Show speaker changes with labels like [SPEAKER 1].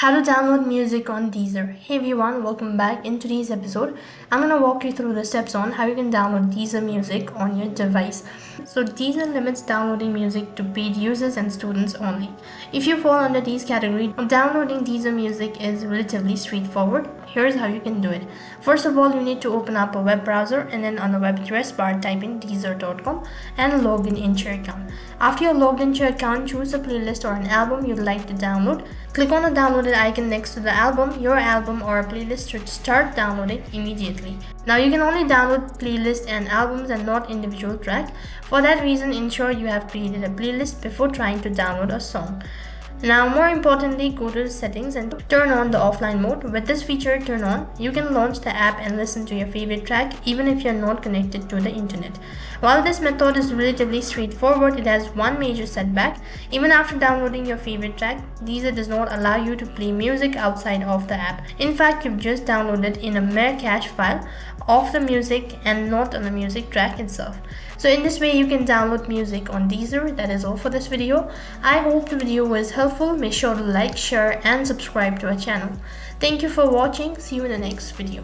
[SPEAKER 1] How to download music on Deezer. Hey everyone, welcome back. In today's episode, I'm going to walk you through the steps on how you can download Deezer music on your device. So Deezer limits downloading music to paid users and students only. If you fall under these categories, downloading Deezer music is relatively straightforward. Here's how you can do it. First of all, you need to open up a web browser and then on the web address bar type in deezer.com and log into your account. After you're logged into your account, choose a playlist or an album you'd like to download. Click on the downloaded icon next to the album. Your album or a playlist should start downloading immediately. Now you can only download playlists and albums and not individual tracks. For that reason, ensure you have created a playlist before trying to download a song. Now more importantly, go to the settings and turn on the offline mode. With this feature turned on, you can launch the app and listen to your favorite track even if you're not connected to the internet. While this method is relatively straightforward, it has one major setback. Even after downloading your favorite track, Deezer does not allow you to play music outside of the app. In fact, you've just downloaded in a mere cache file of the music and not on the music track itself. So in this way you can download music on Deezer. That is all for this video. I hope the video was helpful. Make sure to like, share and subscribe to our channel. Thank you for watching. See you in the next video.